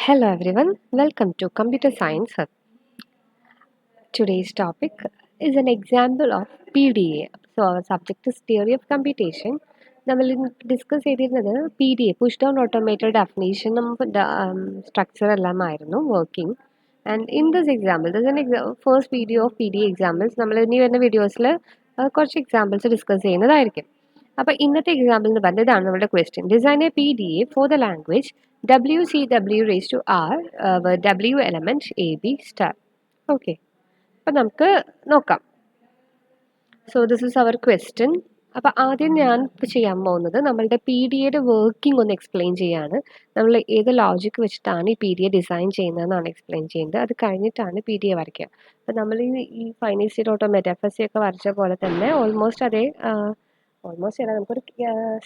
Hello everyone, welcome to Computer Science Hub. Today's topic is an example of PDA. So our subject is Theory of Computation. നമ്മൾ discuss ചെയ്തിരുന്നത് P D A push down automated ഡെഫിനേഷനും structure എല്ലാമായിരുന്നു working. And in this example first video of P D examples നമ്മൾ ഇനി വരുന്ന വീഡിയോസിൽ കുറച്ച് examples discuss ചെയ്യുന്നതായിരിക്കും. അപ്പോൾ ഇന്നത്തെ എക്സാമ്പിൾ എന്ന് പറഞ്ഞത് ഇതാണ് നമ്മുടെ question. Design a P D A for the language WCW raised to R where W element AB star. Okay, അപ്പം നമുക്ക് നോക്കാം. So this is our question. അപ്പോൾ ആദ്യം ഞാൻ ഇപ്പോൾ ചെയ്യാൻ പോകുന്നത് നമ്മളുടെ പി ഡി എയുടെ വർക്കിംഗ് ഒന്ന് എക്സ്പ്ലെയിൻ ചെയ്യാണ്. നമ്മൾ ഏത് ലോജിക്ക് വെച്ചിട്ടാണ് ഈ പി ഡി എ ഡിസൈൻ ചെയ്യുന്നതെന്നാണ് എക്സ്പ്ലെയിൻ ചെയ്യുന്നത്. അത് കഴിഞ്ഞിട്ടാണ് പി ഡി എ വരയ്ക്കുക. അപ്പോൾ നമ്മൾ ഈ ഫൈനൈറ്റ് സ്റ്റേറ്റ് ഓട്ടോമേറ്റ് FSC ഒക്കെ വരച്ച പോലെ തന്നെ ഓൾമോസ്റ്റ് അല്ല, നമുക്കൊരു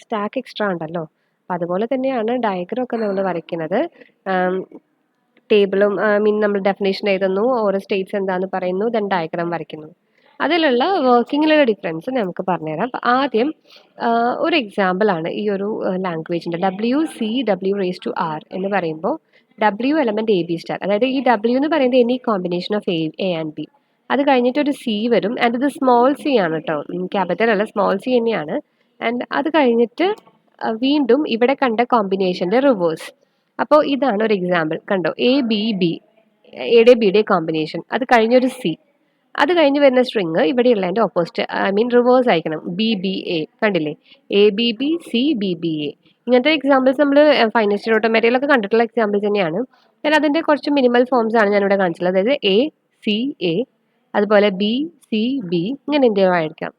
സ്റ്റാക്ക് എക്സ്ട്രാ ഉണ്ടല്ലോ. അപ്പം അതുപോലെ തന്നെയാണ് ഡയഗ്രം ഒക്കെ നമ്മൾ വരയ്ക്കുന്നത്. ടേബിളും നമ്മൾ ഡെഫിനേഷൻ എഴുതുന്നു, ഓരോ സ്റ്റേറ്റ്സ് എന്താണെന്ന് പറയുന്നു, ദെൻ ഡയഗ്രാം വരയ്ക്കുന്നു. അതിലുള്ള വർക്കിങ്ങിലുള്ള ഡിഫറൻസ് നമുക്ക് പറഞ്ഞുതരാം. അപ്പം ആദ്യം ഒരു എക്സാമ്പിളാണ് ഈ ഒരു ലാംഗ്വേജിൻ്റെ WCW raised to R എന്ന് പറയുമ്പോൾ W എലമെൻറ്റ് AB സ്റ്റാർ. അതായത് ഈ W എന്ന് പറയുന്നത് any combination of A and B. അത് കഴിഞ്ഞിട്ട് ഒരു C വരും. ആൻഡ് ഇത് സ്മോൾ C ആണ് കേട്ടോ, ക്യാപിറ്റൽ അല്ല, സ്മോൾ C തന്നെയാണ്. ആൻഡ് അത് കഴിഞ്ഞിട്ട് വീണ്ടും ഇവിടെ കണ്ട കോമ്പിനേഷൻ്റെ റിവേഴ്സ്. അപ്പോൾ ഇതാണ് ഒരു എക്സാമ്പിൾ. കണ്ടോ, ABB, എയുടെ ബിയുടെ കോമ്പിനേഷൻ. അത് കഴിഞ്ഞൊരു C. അത് കഴിഞ്ഞ് വരുന്ന സ്ട്രിങ് ഇവിടെയുള്ളതിൻ്റെ ഓപ്പോസിറ്റ്, റിവേഴ്സ് അയക്കണം. BBA കണ്ടില്ലേ, ABB CBBA. ഇങ്ങനത്തെ എക്സാമ്പിൾസ് നമ്മൾ ഫൈനൈറ്റ് സ്റ്റേറ്റ് ഓട്ടോമേറ്റയിലൊക്കെ കണ്ടിട്ടുള്ള എക്സാമ്പിൾസ് തന്നെയാണ്. ഞാൻ അതിൻ്റെ കുറച്ച് മിനിമൽ ഫോംസ് ആണ് ഞാനിവിടെ കാണിച്ചിട്ടുള്ളത്. അതായത് ACA, അതുപോലെ BCB, ഇങ്ങനെ എന്തെങ്കിലും.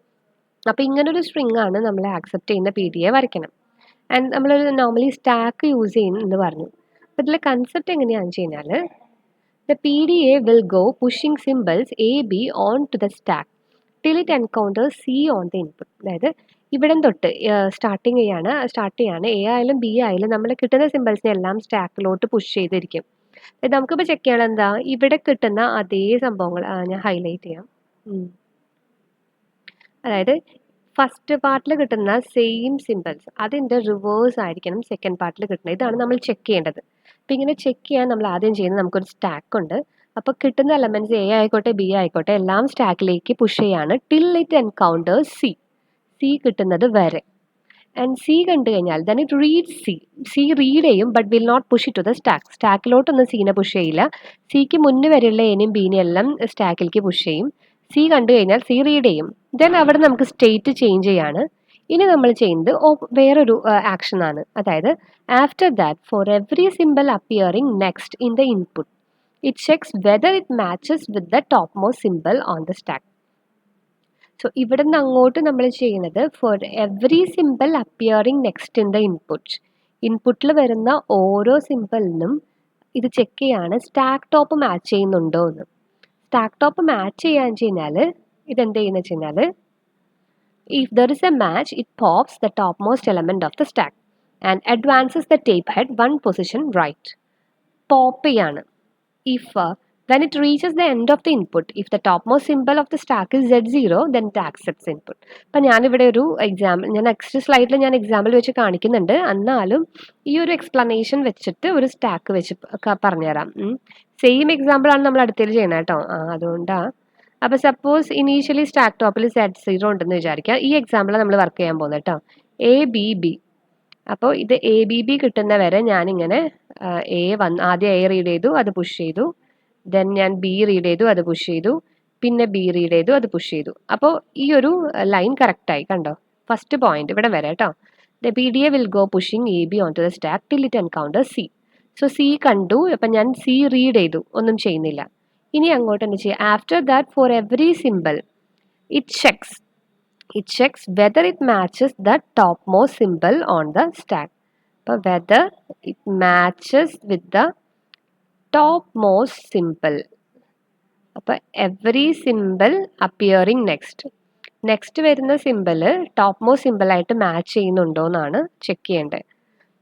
അപ്പോൾ ഇങ്ങനൊരു സ്ട്രിങ് ആണ് നമ്മൾ ആക്സെപ്റ്റ് ചെയ്യുന്ന പി ഡി എ വരയ്ക്കണം. ആൻഡ് നമ്മൾ നോർമലി സ്റ്റാക്ക് യൂസ് ചെയ്യുന്നു പറഞ്ഞു. അപ്പോൾ ഇതിലെ കൺസെപ്റ്റ് എങ്ങനെയാണെന്ന് വെച്ച് കഴിഞ്ഞാൽ, the P D A will go pushing symbols AB on to the stack till it encounters C on the input. അതായത് ഇവിടം തൊട്ട് സ്റ്റാർട്ട് ചെയ്യാണ് A ആയാലും B ആയാലും നമ്മൾ കിട്ടുന്ന സിമ്പിൾസിനെ എല്ലാം സ്റ്റാക്കിലോട്ട് പുഷ് ചെയ്തിരിക്കും. അതായത് നമുക്കിപ്പോൾ ചെക്ക് ചെയ്യണം എന്താ, ഇവിടെ കിട്ടുന്ന അതേ സംഭവങ്ങൾ ഞാൻ ഹൈലൈറ്റ് ചെയ്യാം. അതായത് ഫസ്റ്റ് പാർട്ടിൽ കിട്ടുന്ന സെയിം സിമ്പിൾസ് അതിൻ്റെ റിവേഴ്സ് ആയിരിക്കണം സെക്കൻഡ് പാർട്ടിൽ കിട്ടുന്നത്. ഇതാണ് നമ്മൾ ചെക്ക് ചെയ്യേണ്ടത്. അപ്പം ഇങ്ങനെ ചെക്ക് ചെയ്യാൻ നമ്മൾ ആദ്യം ചെയ്യുന്നത്, നമുക്കൊരു സ്റ്റാക്ക് ഉണ്ട്. അപ്പോൾ കിട്ടുന്ന എലമെൻറ്റ്സ് A ആയിക്കോട്ടെ B ആയിക്കോട്ടെ എല്ലാം സ്റ്റാക്കിലേക്ക് പുഷ് ചെയ്യാണ് ടിൽ ഇറ്റ് എൻകൗണ്ടേഴ്സ് C കിട്ടുന്നത് വരെ. ആൻഡ് C കണ്ടു കഴിഞ്ഞാൽ then it read C read ചെയ്യും, but will not push it to the stack. സ്റ്റാക്കിലോട്ടൊന്നും Cനെ പുഷ് ചെയ്യില്ല. Cക്ക് മുന്നേ വരെയുള്ള Aനെയും Bനെയും എല്ലാം സ്റ്റാക്കിലേക്ക് പുഷ് ചെയ്യും. C കണ്ടു കഴിഞ്ഞാൽ C റീഡ് ചെയ്യും. ദെൻ അവിടെ നമുക്ക് സ്റ്റേറ്റ് ചേഞ്ച് ചെയ്യാണ്. ഇനി നമ്മൾ ചെയ്യുന്നത് വേറൊരു ആക്ഷൻ ആണ്. അതായത് after that for every symbol appearing next in the input it checks whether it matches with the topmost symbol on the stack. So ഇവിടെ നിന്ന് അങ്ങോട്ട് നമ്മൾ ചെയ്യുന്നത് for every symbol appearing next in the ഇൻപുട്ടിൽ വരുന്ന ഓരോ സിമ്പിളിനും ഇത് check ചെയ്യാണ് സ്റ്റാക്ക് ടോപ്പ് മാച്ച് ചെയ്യുന്നുണ്ടോ എന്ന്. സ്റ്റാക്ക് ടോപ്പ് മാച്ച് ചെയ്യാന്ന് വെച്ച് കഴിഞ്ഞാൽ ഇതെന്ത് ചെയ്യുന്നത് വെച്ച് കഴിഞ്ഞാൽ, if there is a match it pops the topmost element of the stack and advances the tape head one position right. Pop ചെയ്യാണ്. If when it reaches the end of the input, if the topmost symbol of the stack is Z0 then it accepts input. അപ്പം ഞാനിവിടെ ഒരു example, ഞാൻ next സ്ലൈഡിൽ ഞാൻ example വെച്ച് കാണിക്കുന്നുണ്ട്. എന്നാലും ഈ ഒരു എക്സ്പ്ലനേഷൻ വെച്ചിട്ട് ഒരു സ്റ്റാക്ക് വെച്ച് പറഞ്ഞുതരാം. സെയിം എക്സാമ്പിൾ ആണ് നമ്മൾ അടുത്തേൽ ചെയ്യുന്നത് കേട്ടോ, അതുകൊണ്ടാണ്. അപ്പോൾ സപ്പോസ് ഇനീഷ്യലി സ്റ്റാക്ക് ടോപ്പിൽ Z0 ഉണ്ടെന്ന് വിചാരിക്കുക. ഈ എക്സാമ്പിളാണ് നമ്മൾ വർക്ക് ചെയ്യാൻ പോകുന്നത് കേട്ടോ, ABB. അപ്പോൾ ഇത് ABB കിട്ടുന്ന വരെ ഞാനിങ്ങനെ ആദ്യം A റീഡ് ചെയ്തു, അത് പുഷ് ചെയ്തു. ദെൻ ഞാൻ B റീഡ് ചെയ്തു, അത് പുഷ് ചെയ്തു. പിന്നെ B റീഡ് ചെയ്തു, അത് പുഷ് ചെയ്തു. അപ്പോൾ ഈ ഒരു ലൈൻ കറക്റ്റായി. കണ്ടോ, ഫസ്റ്റ് പോയിന്റ് ഇവിടെ വരെ കേട്ടോ. The PDA will go pushing AB on to the stack till it encounters C. So C കണ്ടു, അപ്പം ഞാൻ C റീഡ് ചെയ്തു, ഒന്നും ചെയ്യുന്നില്ല. ഇനി അങ്ങോട്ട് എന്താ ചെയ്യുക, after that for every symbol it checks whether it matches the topmost symbol on the stack. അപ്പോൾ whether it matches with the topmost symbol. അപ്പോൾ എവറി സിമ്പിൾ അപ്പിയറിംഗ് നെക്സ്റ്റ് വരുന്ന സിമ്പിൾ ടോപ്പ് മോസ്റ്റ് സിമ്പിളായിട്ട് match ചെയ്യുന്നുണ്ടോ എന്നാണ് check ചെയ്യേണ്ടത്.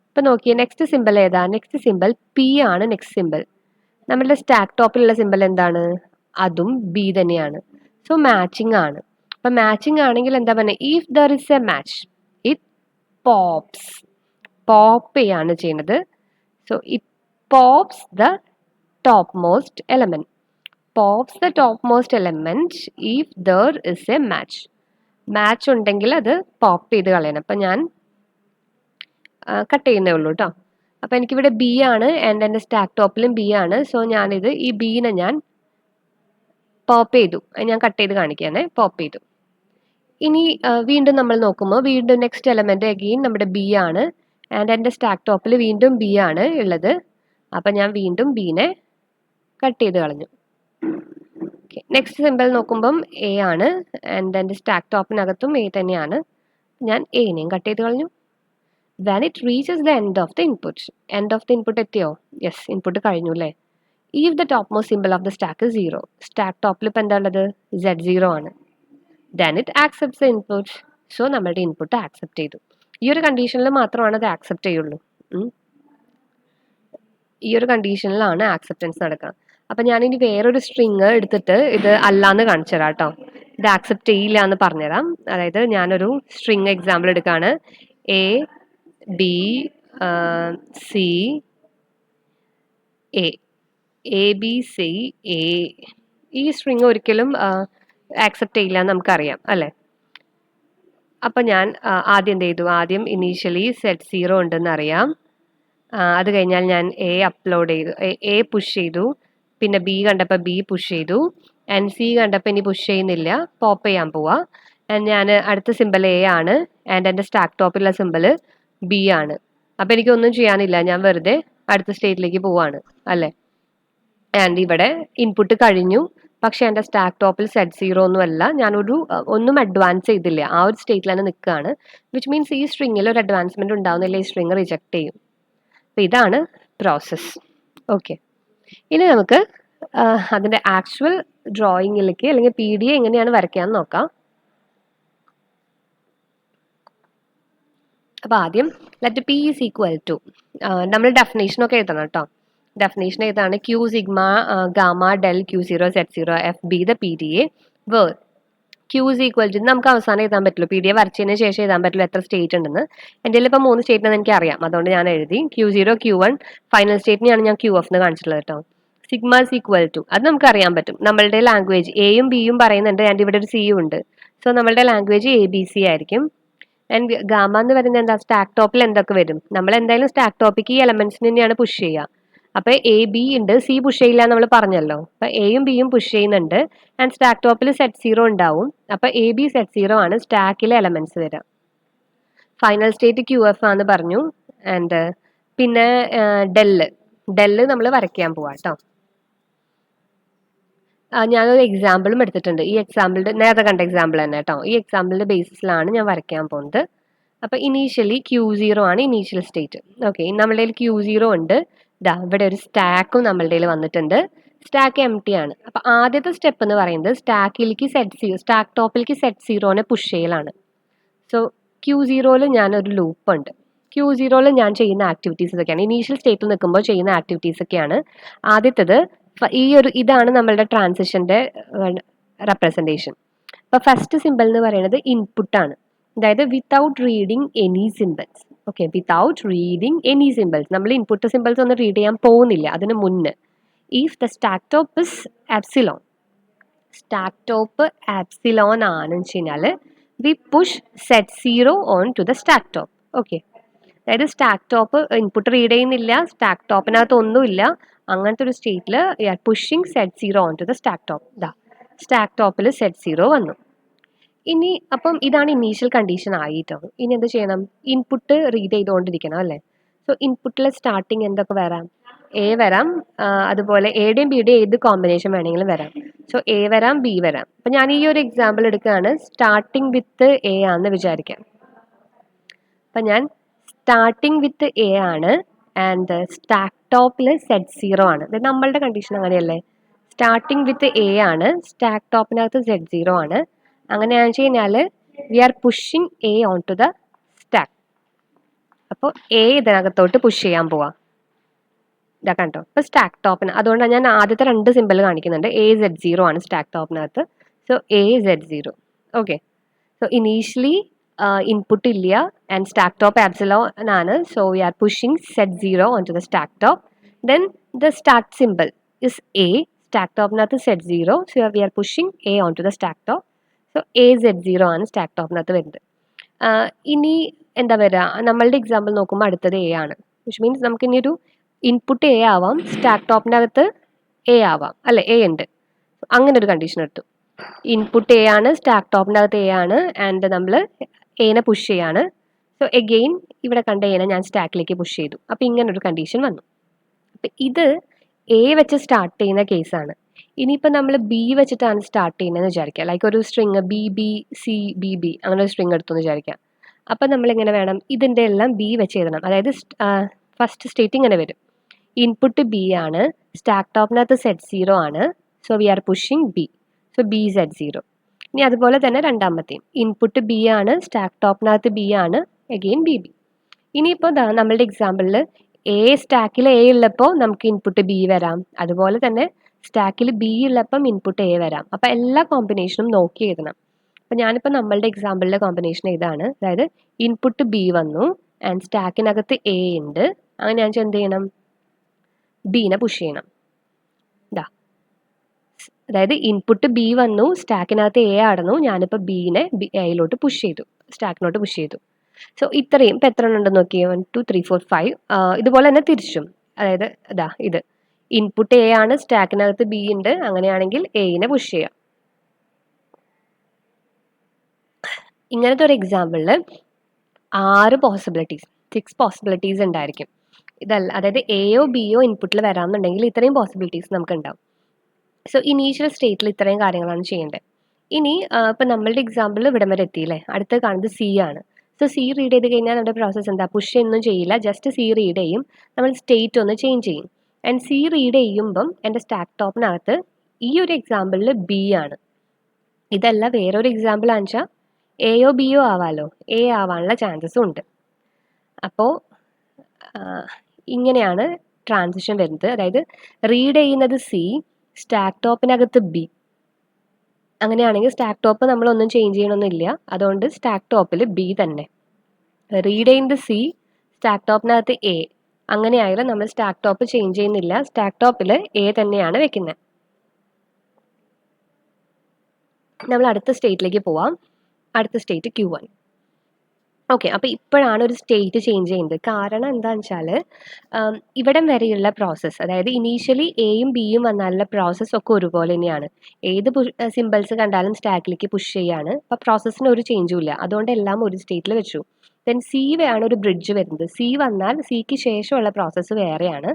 അപ്പോൾ നോക്കിയേ, next symbol ഏതാ? നെക്സ്റ്റ് സിമ്പിൾ P ആണ്. നെക്സ്റ്റ് സിമ്പിൾ നമ്മളുടെ സ്റ്റാക്ക് ടോപ്പിലുള്ള സിമ്പിൾ എന്താണ്? അതും B തന്നെയാണ്. സോ മാച്ചിങ് ആണ്. അപ്പം മാച്ചിങ് ആണെങ്കിൽ എന്താ പറയുക, if there is a match it pop ചെയ്യാണ് ചെയ്യുന്നത്. So pops the topmost element. Pops the topmost element if there is a match. Match ഉണ്ടെങ്കിൽ അത് പോപ്പ് ചെയ്ത് കളയണം. അപ്പം ഞാൻ കട്ട് ചെയ്യുന്നേ ഉള്ളൂ കേട്ടോ. അപ്പം എനിക്കിവിടെ ബി ആണ് ആൻഡ് എൻ്റെ സ്റ്റാക്ക് ടോപ്പിലും ബി ആണ്. സോ ഞാനിത് ഈ ബീനെ ഞാൻ പോപ്പ് ചെയ്തു. ഞാൻ കട്ട് ചെയ്ത് കാണിക്കുകയാണേ. പോപ്പ് ചെയ്തു. ഇനി വീണ്ടും നമ്മൾ നോക്കുമ്പോൾ വീണ്ടും നെക്സ്റ്റ് എലമെന്റ് അഗെയിൻ നമ്മുടെ ബി ആണ് ആൻഡ് എൻ്റെ സ്റ്റാക്ക് ടോപ്പിൽ വീണ്ടും ബി ആണ് ഉള്ളത്. അപ്പം ഞാൻ വീണ്ടും ബീനെ കട്ട് ചെയ്ത് കളഞ്ഞു. നെക്സ്റ്റ് സിമ്പിൾ നോക്കുമ്പം എ ആണ് ആൻഡ് എൻ്റെ സ്റ്റാക്ക് ടോപ്പിനകത്തും എ തന്നെയാണ്. ഞാൻ എനെയും കട്ട് ചെയ്ത് കളഞ്ഞു. When it reaches the end of the input. End of the input എത്തിയോ? യെസ്, ഇൻപുട്ട് കഴിഞ്ഞു അല്ലേ. If the topmost simple of the stack is 0. Stack ടോപ്പിൽ ഇപ്പം എന്താ ഉള്ളത്? Z0 ആണ്. Then it accepts the input. So നമ്മളുടെ input accept ചെയ്തു. ഈ ഒരു കണ്ടീഷനിൽ മാത്രമാണ് അത് ആക്സെപ്റ്റ് ചെയ്യുള്ളൂ. ഈ ഒരു കണ്ടീഷനിലാണ് ആക്സെപ്റ്റൻസ് നടക്കുക. അപ്പം ഞാനിനി വേറൊരു സ്ട്രിങ് എടുത്തിട്ട് ഇത് അല്ലാന്ന് കാണിച്ചു തരാം കേട്ടോ. ഇത് ആക്സെപ്റ്റ് ചെയ്യില്ല എന്ന് പറഞ്ഞുതരാം. അതായത് ഞാനൊരു സ്ട്രിങ് എക്സാമ്പിൾ എടുക്കുകയാണ്. A B C A B C A. ഈ സ്ട്രിങ് ഒരിക്കലും ആക്സെപ്റ്റ് ചെയ്യില്ല എന്ന് നമുക്കറിയാം അല്ലേ. അപ്പം ഞാൻ ആദ്യം എന്ത് ചെയ്തു? ആദ്യം ഇനീഷ്യലി Z0 ഉണ്ടെന്ന് അറിയാം. അത് കഴിഞ്ഞാൽ ഞാൻ എ അപ്ലോഡ് ചെയ്തു, എ പുഷ് ചെയ്തു. പിന്നെ ബി കണ്ടപ്പോൾ ബി പുഷ് ചെയ്തു ആൻഡ് സി കണ്ടപ്പോൾ ഇനി പുഷ് ചെയ്യുന്നില്ല, പോപ്പ് ചെയ്യാൻ പോവാ. ആൻഡ് ഞാൻ അടുത്ത സിമ്പിൾ എ ആണ് ആൻഡ് എൻ്റെ സ്റ്റാക്ക് ടോപ്പിലുള്ള സിമ്പിൾ ബി ആണ്. അപ്പം എനിക്കൊന്നും ചെയ്യാനില്ല, ഞാൻ വെറുതെ അടുത്ത സ്റ്റേറ്റിലേക്ക് പോവാണ് അല്ലേ. ആൻഡ് ഇവിടെ ഇൻപുട്ട് കഴിഞ്ഞു, പക്ഷേ എൻ്റെ സ്റ്റാക്ക് ടോപ്പിൽ Z0 ഒന്നുമല്ല. ഞാനൊരു ഒന്നും അഡ്വാൻസ് ചെയ്തില്ല, ആ ഒരു സ്റ്റേറ്റിൽ തന്നെ നിൽക്കുകയാണ്. വിച്ച് മീൻസ് ഈ സ്ട്രിങ്ങിൽ ഒരു അഡ്വാൻസ്മെൻറ്റ് ഉണ്ടാവുന്നില്ല, ഈ സ്ട്രിങ് റിജക്ട് ചെയ്യും. അപ്പം ഇതാണ് പ്രോസസ്സ്. ഓക്കെ, ഇനി നമുക്ക് അതിൻ്റെ ആക്ച്വൽ ഡ്രോയിങ്ങിലേക്ക് അല്ലെങ്കിൽ PDF എങ്ങനെയാണ് വരയ്ക്കാമെന്ന് നോക്കാം. അപ്പോൾ ആദ്യം let P is equal to, നമ്മൾ ഡെഫിനേഷനൊക്കെ എഴുതണം കേട്ടോ. ഡെഫിനേഷൻ ഏതാണ്? Q sigma gamma del Q0 Z0 FB the PDA where Q is equal to, നമുക്ക് അവസാനം എഴുതാൻ പറ്റുള്ളൂ, PDF വരച്ചതിന് ശേഷം എഴുതാൻ പറ്റുള്ളൂ എത്ര സ്റ്റേറ്റ് ഉണ്ടെന്ന്. എൻ്റെ കയ്യിൽ ഇപ്പോൾ 3 സ്റ്റേറ്റ് ഉണ്ടെന്ന് എനിക്ക് അറിയാം, അതുകൊണ്ട് ഞാൻ എഴുതി Q0 Q1 ഫൈനൽ സ്റ്റേറ്റിനെയാണ് ഞാൻ QF എന്ന് കാണിച്ചിട്ടുള്ളത് കേട്ടോ. സിഗ്മ is equal to, അത് നമുക്ക് അറിയാൻ പറ്റും. നമ്മളുടെ ലാംഗ്വേജ് എയും ബിയും പറയുന്നുണ്ട് ആൻഡ് ഇവിടെ ഒരു സിയും ഉണ്ട്. സോ നമ്മളുടെ ലാംഗ്വേജ് ABC ആയിരിക്കും. ആൻഡ് ഗാമ എന്ന് പറയുന്നത് എന്താ? സ്റ്റാക്ക് ടോപ്പിൽ എന്തൊക്കെ വരും? നമ്മൾ എന്തായാലും സ്റ്റാക്ക് ടോപ്പിക്ക് ഈ എലമെന്റ്സിന് തന്നെയാണ് പുഷ് ചെയ്യുക. അപ്പോൾ എ ബി ഉണ്ട്, സി പുഷ് ചെയ്യില്ല നമ്മൾ പറഞ്ഞല്ലോ. അപ്പോൾ എയും ബിയും പുഷ് ചെയ്യുന്നുണ്ട് ആൻഡ് സ്റ്റാക്ക് ടോപ്പിൽ Z0 ഉണ്ടാവും. അപ്പോൾ എ ബി Z0 ആണ് സ്റ്റാക്കിലെ എലമെന്റ്സ് വരിക. ഫൈനൽ സ്റ്റേറ്റ് QF ആണെന്ന് പറഞ്ഞു. ആൻഡ് പിന്നെ ഡെല്ല് നമ്മൾ വരയ്ക്കാൻ പോവാം കേട്ടോ. ഞാനൊരു എക്സാമ്പിളും എടുത്തിട്ടുണ്ട്. ഈ എക്സാമ്പിളിൻ്റെ നേരത്തെ കണ്ട എക്സാമ്പിൾ തന്നെ കേട്ടോ. ഈ എക്സാമ്പിളിൻ്റെ ബേസിസിലാണ് ഞാൻ വരയ്ക്കാൻ പോകുന്നത്. അപ്പോൾ ഇനീഷ്യലി Q0 ആണ് ഇനീഷ്യൽ സ്റ്റേറ്റ്. ഓക്കെ, നമ്മളുടെ കയ്യിൽ Q0 ഉണ്ട്. ഇവിടെ ഒരു സ്റ്റാക്കും നമ്മളുടെ കയ്യിൽ വന്നിട്ടുണ്ട്. സ്റ്റാക്ക് എം ടി ആണ്. അപ്പോൾ ആദ്യത്തെ സ്റ്റെപ്പ് എന്ന് പറയുന്നത് സ്റ്റാക്ക് ടോപ്പിലേക്ക് Z0നെ പുഷ് ചെയ്യലാണ്. സോ Q0യിൽ ഞാനൊരു ലൂപ്പ് ഉണ്ട്. Q0യിൽ ഞാൻ ചെയ്യുന്ന ആക്ടിവിറ്റീസ് ഒക്കെയാണ്, ഇനീഷ്യൽ സ്റ്റേറ്റിൽ നിൽക്കുമ്പോൾ ചെയ്യുന്ന ആക്ടിവിറ്റീസ് ഒക്കെയാണ്. ആദ്യത്തേത് ഇതാണ് നമ്മളുടെ ട്രാൻസിഷൻ്റെ റെപ്രസെൻറ്റേഷൻ. അപ്പോൾ ഫസ്റ്റ് സിമ്പിൾ എന്ന് പറയുന്നത് ഇൻപുട്ടാണ്, അതായത് without reading any symbols. Okay, without reading any symbols. നമ്മൾ ഇൻപുട്ട് സിമ്പിൾസ് ഒന്നും റീഡ് ചെയ്യാൻ പോകുന്നില്ല അതിന് മുന്നേ. If the stack top is epsilon, stack top epsilon ആണെന്ന് വെച്ച് കഴിഞ്ഞാൽ we push Z0 on to the stack top. Okay, അതായത് സ്റ്റാക്ക് ടോപ്പ് ഇൻപുട്ട് റീഡ് ചെയ്യുന്നില്ല, സ്റ്റാക്ക് ടോപ്പിനകത്ത് ഒന്നുമില്ല, അങ്ങനത്തെ ഒരു സ്റ്റേറ്റിൽ we are pushing Z0 on to the stack top. Stack ടോപ്പിൽ Z0 വന്നു. ഇനി അപ്പം ഇതാണ് ഇനീഷ്യൽ കണ്ടീഷൻ ആയിട്ടോ. ഇനി എന്ത് ചെയ്യണം? ഇൻപുട്ട് റീഡ് ചെയ്തുകൊണ്ടിരിക്കണം അല്ലേ. സോ ഇൻപുട്ടിലെ സ്റ്റാർട്ടിങ് എന്തൊക്കെ വരാം? എ വരാം, അതുപോലെ എയുടെയും ബിയുടെയും ഏത് കോമ്പിനേഷൻ വേണമെങ്കിലും വരാം. സോ എ വരാം, ബി വരാം. അപ്പം ഞാൻ ഈ ഒരു എക്സാമ്പിൾ എടുക്കുകയാണ്. സ്റ്റാർട്ടിങ് വിത്ത് എ ആണെന്ന് വിചാരിക്കാം. അപ്പം ഞാൻ സ്റ്റാർട്ടിങ് വിത്ത് എ ആണ് ആൻഡ് സ്റ്റാക്ക് ടോപ്പിൽ Z0 ആണ്. ഇത് നമ്മളുടെ കണ്ടീഷൻ അങ്ങനെയല്ലേ. സ്റ്റാർട്ടിങ് വിത്ത് എ ആണ്, സ്റ്റാക്ക് ടോപ്പിനകത്ത് Z0 ആണ്. അങ്ങനെയാണെന്ന് വെച്ച് കഴിഞ്ഞാൽ we are pushing a on to the stack. അപ്പോൾ എ ഇതിനകത്തോട്ട് പുഷ് ചെയ്യാൻ പോവാം. ഇതാ കണ്ടോ. ഇപ്പോൾ സ്റ്റാക്ക് ടോപ്പിന്, അതുകൊണ്ടാണ് ഞാൻ ആദ്യത്തെ 2 സിമ്പിൾ കാണിക്കുന്നുണ്ട്. എ Z0 ആണ് സ്റ്റാക്ക് ടോപ്പിനകത്ത്. So A Z0. Okay, so initially input ഇല്ല ആൻഡ് സ്റ്റാക്ക് ടോപ്പ് ആപ്സിലോൺ ആണ്. So we are pushing Z0 on to the stack top. Then the start symbol is A. Stack ടോപ്പിനകത്ത് Z0. So we are pushing A onto the stack top. So A Z0 ആണ് stack ടോപ്പിനകത്ത് വരുന്നത്. ഇനി എന്താ വരിക, നമ്മളുടെ example നോക്കുമ്പോൾ അടുത്തത് A ആണ്. വിച്ച് മീൻസ് നമുക്ക് ഇനി ഒരു ഇൻപുട്ട് A ആവാം, സ്റ്റാക്ക് ടോപ്പിനകത്ത് A ആവാം, അല്ലെ? A ഉണ്ട്. അങ്ങനെ ഒരു കണ്ടീഷൻ എടുത്തു. ഇൻപുട്ട് A ആണ്, സ്റ്റാക്ക് ടോപ്പിനകത്ത് A ആണ്, ആൻഡ് നമ്മൾ Aനെ പുഷ് ചെയ്യാണ്. സോ എഗെയിൻ ഇവിടെ കണ്ട Aനെ ഞാൻ സ്റ്റാക്കിലേക്ക് പുഷ് ചെയ്തു. അപ്പോൾ ഇങ്ങനെ ഒരു കണ്ടീഷൻ വന്നു. അപ്പം ഇത് A വെച്ച് സ്റ്റാർട്ട് ചെയ്യുന്ന കേസാണ്. ഇനിയിപ്പോൾ നമ്മൾ B വെച്ചിട്ടാണ് സ്റ്റാർട്ട് ചെയ്യുന്നതെന്ന് വിചാരിക്കുക. ലൈക്ക് ഒരു സ്ട്രിങ് BB അങ്ങനെ ഒരു സ്ട്രിങ് എടുത്തു എന്ന് വിചാരിക്കാം. അപ്പം നമ്മളിങ്ങനെ വേണം ഇതിൻ്റെ എല്ലാം B വെച്ച് എഴുതണം. അതായത് ഫസ്റ്റ് സ്റ്റേറ്റ് ഇങ്ങനെ വരും. ഇൻപുട്ട് B ആണ്, സ്റ്റാക്ക് ടോപ്പിനകത്ത് Z0 ആണ്. So we are pushing B. So B Z0. ഇനി അതുപോലെ തന്നെ രണ്ടാമത്തെയും ഇൻപുട്ട് B ആണ്, സ്റ്റാക്ക് ടോപ്പിനകത്ത് B ആണ്, അഗെയിൻ BB. ഇനിയിപ്പോൾ നമ്മളുടെ എക്സാമ്പിളിൽ സ്റ്റാക്കിൽ A ഉള്ളപ്പോൾ നമുക്ക് ഇൻപുട്ട് B വരാം. അതുപോലെ തന്നെ സ്റ്റാക്കിൽ B ഉള്ളപ്പം ഇൻപുട്ട് A വരാം. അപ്പം എല്ലാ കോമ്പിനേഷനും നോക്കി എഴുതണം. അപ്പം ഞാനിപ്പോൾ നമ്മളുടെ എക്സാമ്പിളിലെ കോമ്പിനേഷൻ ഇതാണ്. അതായത് ഇൻപുട്ട് B വന്നു ആൻഡ് സ്റ്റാക്കിനകത്ത് A ഉണ്ട്. അങ്ങനെ ഞാൻ എന്ത് ചെയ്യണം? ബീനെ പുഷ് ചെയ്യണം. ഇതാ, അതായത് ഇൻപുട്ട് B വന്നു, സ്റ്റാക്കിനകത്ത് A ആടുന്നു. ഞാനിപ്പോൾ Bനെ Aയിലോട്ട് പുഷ് ചെയ്തു, സ്റ്റാക്കിനോട്ട് പുഷ് ചെയ്തു. സോ ഇത്രയും ഇപ്പം എത്ര എണ്ണം ഉണ്ടെന്ന് നോക്കിയേ? 1 2 3 4 5. ഇതുപോലെ തന്നെ തിരിച്ചും, അതായത് ഇതാ ഇത് ഇൻപുട്ട് A ആണ്, സ്റ്റാക്കിനകത്ത് B ഉണ്ട്. അങ്ങനെയാണെങ്കിൽ Aനെ പുഷ് ചെയ്യാം. ഇങ്ങനത്തെ ഒരു എക്സാമ്പിളിൽ 6 പോസിബിലിറ്റീസ് ഉണ്ടായിരിക്കും. ഇതല്ല, അതായത് Aയോ Bയോ ഇൻപുട്ടിൽ വരാമെന്നുണ്ടെങ്കിൽ ഇത്രയും പോസിബിലിറ്റീസ് നമുക്ക് ഉണ്ടാവും. സോ ഇനീഷ്യൽ സ്റ്റേറ്റിൽ ഇത്രയും കാര്യങ്ങളാണ് ചെയ്യേണ്ടത്. ഇനി ഇപ്പം നമ്മളുടെ എക്സാമ്പിൾ ഇവിടം വരെ എത്തിയില്ലേ. അടുത്ത് കാണുന്നത് C ആണ്. സോ C റീഡ് ചെയ്ത് കഴിഞ്ഞാൽ നമ്മുടെ പ്രോസസ്സ് എന്താ? പുഷ് ഒന്നും ചെയ്യില്ല, ജസ്റ്റ് C റീഡ് ചെയ്യും. നമ്മൾ സ്റ്റേറ്റ് ഒന്ന് ചേഞ്ച് ചെയ്യും. ആൻഡ് C റീഡ് ചെയ്യുമ്പം എൻ്റെ സ്റ്റാക്ക് ടോപ്പിനകത്ത് ഈ ഒരു എക്സാമ്പിളിൽ B ആണ്. ഇതല്ല വേറൊരു എക്സാമ്പിൾ ആണെന്ന് വെച്ചാൽ Aയോ Bയോ ആവാമല്ലോ. A ആവാനുള്ള ചാൻസസും ഉണ്ട്. അപ്പോൾ ഇങ്ങനെയാണ് ട്രാൻസിഷൻ വരുന്നത്. അതായത് റീഡ് ചെയ്യുന്നത് C, സ്റ്റാക്ക് ടോപ്പിനകത്ത് B. അങ്ങനെയാണെങ്കിൽ സ്റ്റാക്ക് ടോപ്പ് നമ്മളൊന്നും ചേഞ്ച് ചെയ്യണമെന്നില്ല. അതുകൊണ്ട് സ്റ്റാക്ക് ടോപ്പിൽ B തന്നെ. റീഡ് ചെയ്യുന്നത് C, സ്റ്റാക്ക് ടോപ്പിനകത്ത് A. അങ്ങനെയായാലും നമ്മൾ സ്റ്റാക്ക് ടോപ്പ് ചേഞ്ച് ചെയ്യുന്നില്ല, സ്റ്റാക്ക് ടോപ്പിൽ A തന്നെയാണ് വെക്കുന്നത്. നമ്മൾ അടുത്ത സ്റ്റേറ്റിലേക്ക് പോവാം. അടുത്ത സ്റ്റേറ്റ് Q1. ഓക്കെ, അപ്പോൾ ഇപ്പോഴാണ് ഒരു സ്റ്റേറ്റ് ചേഞ്ച് ചെയ്യുന്നത്. കാരണം എന്താണെന്ന് വെച്ചാൽ ഇവിടം വരെയുള്ള പ്രോസസ്സ്, അതായത് ഇനീഷ്യലി Aയും Bയും വന്നാലുള്ള പ്രോസസ്സ് ഒക്കെ ഒരുപോലെ തന്നെയാണ്. ഏത് സിമ്പിൾസ് കണ്ടാലും സ്റ്റാക്കിലേക്ക് പുഷ് ചെയ്യാണ്. അപ്പോൾ പ്രോസസ്സിന് ഒരു ചേഞ്ചും ഇല്ല. അതുകൊണ്ട് എല്ലാം ഒരു സ്റ്റേറ്റിൽ വെച്ചു. ദെൻ C ആണ് ഒരു ബ്രിഡ്ജ് വരുന്നത്. C വന്നാൽ Cക്ക് ശേഷമുള്ള പ്രോസസ്സ് വേറെയാണ്.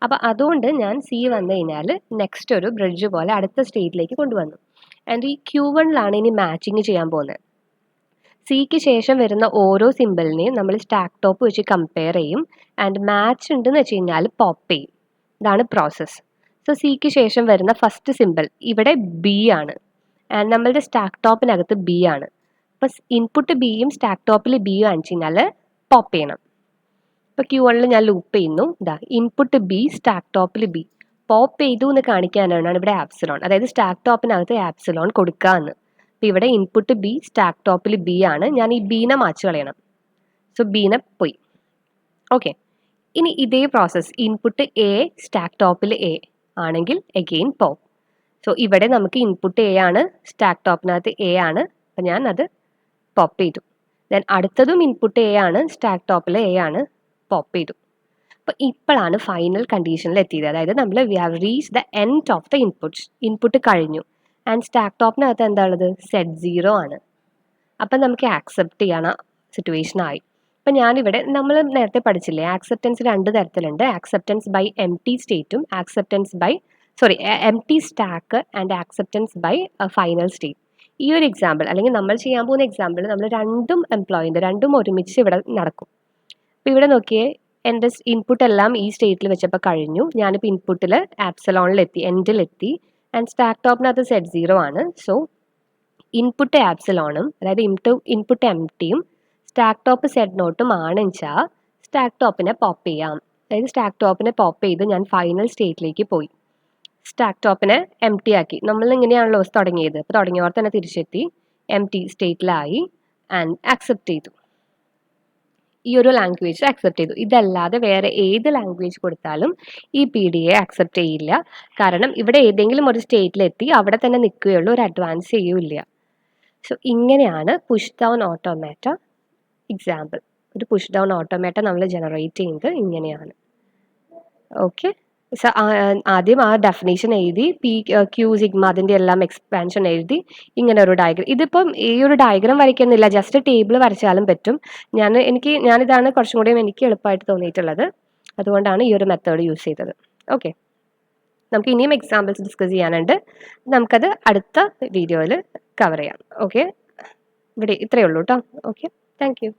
അപ്പോൾ അതുകൊണ്ട് ഞാൻ C വന്നു കഴിഞ്ഞാൽ നെക്സ്റ്റ് ഒരു ബ്രിഡ്ജ് പോലെ അടുത്ത സ്റ്റേറ്റിലേക്ക് കൊണ്ടുവന്നു. ആൻഡ് ഈ Q1ലാണ് ഇനി മാച്ചിങ് ചെയ്യാൻ പോകുന്നത്. Cക്ക് ശേഷം വരുന്ന ഓരോ സിമ്പിളിനെയും നമ്മൾ സ്റ്റാക്ക് ടോപ്പ് വെച്ച് കമ്പയർ ചെയ്യും. ആൻഡ് മാച്ച് ഉണ്ടെന്ന് വെച്ച് കഴിഞ്ഞാൽ പോപ്പ് ചെയ്യും. ഇതാണ് പ്രോസസ്സ്. സോ Cക്ക് ശേഷം വരുന്ന ഫസ്റ്റ് സിമ്പിൾ ഇവിടെ B ആണ്. ആൻഡ് നമ്മളുടെ സ്റ്റാക്ക് ടോപ്പിനകത്ത് B ആണ്. അപ്പോൾ ഇൻപുട്ട് Bയും സ്റ്റാക്ക് ടോപ്പിൽ Bയും കാണിച്ചു കഴിഞ്ഞാൽ പോപ്പ് ചെയ്യണം. ഇപ്പോൾ Q1 ഞാൻ ലൂപ്പ് ചെയ്യുന്നു. ഇതാ ഇൻപുട്ട് B, സ്റ്റാക്ക് ടോപ്പിൽ B. പോപ്പ് ചെയ്തു എന്ന് കാണിക്കാനാണ് ഇവിടെ ആപ്സിലോൺ, അതായത് സ്റ്റാക്ക് ടോപ്പിനകത്ത് ആപ്സിലോൺ കൊടുക്കുക എന്ന്. അപ്പോൾ ഇവിടെ ഇൻപുട്ട് B, സ്റ്റാക്ക് ടോപ്പിൽ B ആണ്. ഞാൻ ഈ ബീനെ മാച്ച് കളയണം. സോ ബീനെ പോയി. ഓക്കെ, ഇനി ഇതേ പ്രോസസ്സ് ഇൻപുട്ട് A, സ്റ്റാക്ക് ടോപ്പിൽ A ആണെങ്കിൽ അഗെയിൻ പോപ്പ്. സോ ഇവിടെ നമുക്ക് ഇൻപുട്ട് A ആണ്, സ്റ്റാക്ക് ടോപ്പിനകത്ത് A ആണ്. അപ്പം ഞാൻ അത് പോപ്പ് ചെയ്തു. ദെൻ അടുത്തതും ഇൻപുട്ട് A ആണ്, സ്റ്റാക്ക് ടോപ്പിൽ A ആണ്, പോപ്പ് ചെയ്തു. അപ്പോൾ ഇപ്പോഴാണ് ഫൈനൽ കണ്ടീഷനിൽ എത്തിയത്. അതായത് നമ്മൾ we have reach the end of the input കഴിഞ്ഞു. ആൻഡ് സ്റ്റാക്ക് ടോപ്പിനകത്ത് എന്താ ഉള്ളത്? Z0 ആണ്. അപ്പം നമുക്ക് ആക്സെപ്റ്റ് ചെയ്യണ സിറ്റുവേഷൻ ആയി. അപ്പം ഞാനിവിടെ നമ്മൾ നേരത്തെ പഠിച്ചില്ലേ, ആക്സെപ്റ്റൻസ് 2 തരത്തിലുണ്ട്. ആക്സെപ്റ്റൻസ് ബൈ എം ടി സ്റ്റേറ്റും empty stack and acceptance by final state. ഈ ഒരു എക്സാമ്പിൾ അല്ലെങ്കിൽ നമ്മൾ ചെയ്യാൻ പോകുന്ന എക്സാമ്പിൾ നമ്മൾ രണ്ടും ഒരുമിച്ച് ഇവിടെ നടക്കും. അപ്പോൾ ഇവിടെ നോക്കിയേ, എൻ്റെ ഇൻപുട്ട് എല്ലാം ഈ സ്റ്റേറ്റിൽ വെച്ചപ്പോൾ കഴിഞ്ഞു. ഞാനിപ്പോൾ ഇൻപുട്ടിൽ ആപ്സിലോണിലെത്തി, എൻഡിലെത്തി. ആൻഡ് സ്റ്റാക്ക് ടോപ്പിനകത്ത് Z0 ആണ്. സോ ഇൻപുട്ട് ആപ്സിലോണും അതായത് ഇൻപുട്ട് എം ടിയും സ്റ്റാക്ക് ടോപ്പ് Z0 ആണെന്ന് വെച്ചാൽ സ്റ്റാക്ക് ടോപ്പിനെ പോപ്പ് ചെയ്യാം. അതായത് സ്റ്റാക്ക് ടോപ്പിനെ പോപ്പ് ചെയ്ത് ഞാൻ ഫൈനൽ സ്റ്റേറ്റിലേക്ക് പോയി. സ്റ്റാക്ക് ടോപ്പിനെ എം ടി ആക്കി. നമ്മൾ ഇങ്ങനെയാണല്ലോ തുടങ്ങിയത്. അപ്പോൾ തുടങ്ങിയവർ തന്നെ തിരിച്ചെത്തി എം ടി സ്റ്റേറ്റിലായി ആൻഡ് ആക്സെപ്റ്റ് ചെയ്തു. ഈ ഒരു ലാംഗ്വേജ് അക്സെപ്റ്റ് ചെയ്തു. ഇതല്ലാതെ വേറെ ഏത് ലാംഗ്വേജ് കൊടുത്താലും ഈ PDA അക്സെപ്റ്റ് ചെയ്യില്ല. കാരണം ഇവിടെ ഏതെങ്കിലും ഒരു സ്റ്റേറ്റിലെത്തി അവിടെ തന്നെ നിൽക്കുകയുള്ളൂ, ഒരു അഡ്വാൻസ് ചെയ്യൂല്ല. സോ ഇങ്ങനെയാണ് പുഷ് ഡൗൺ ഓട്ടോമാറ്റ എക്സാമ്പിൾ. ഒരു പുഷ് ഡൗൺ ഓട്ടോമാറ്റ നമ്മൾ ജനറേറ്റ് ചെയ്യുന്നത് ഇങ്ങനെയാണ്. ഓക്കെ. സോ ആദ്യം ആ ഡെഫിനേഷൻ എഴുതി, ക്യൂ സിഗ്മ അതിൻ്റെ എല്ലാം എക്സ്പാൻഷൻ എഴുതി, ഇങ്ങനെ ഒരു ഡയഗ്രം. ഇതിപ്പം ഈ ഒരു ഡയഗ്രം വരയ്ക്കുന്നില്ല, ജസ്റ്റ് ടേബിൾ വരച്ചാലും പറ്റും. ഞാനിതാണ് കുറച്ചും കൂടി എനിക്ക് എളുപ്പമായിട്ട് തോന്നിയിട്ടുള്ളത്. അതുകൊണ്ടാണ് ഈ ഒരു മെത്തേഡ് യൂസ് ചെയ്തത്. ഓക്കെ. നമുക്ക് ഇനിയും എക്സാമ്പിൾസ് ഡിസ്കസ് ചെയ്യാനുണ്ട്. നമുക്കത് അടുത്ത വീഡിയോയിൽ കവർ ചെയ്യാം. ഓക്കെ. ഇവിടെ ഇത്രയേ ഉള്ളൂ കേട്ടോ. ഓക്കെ. Thank you.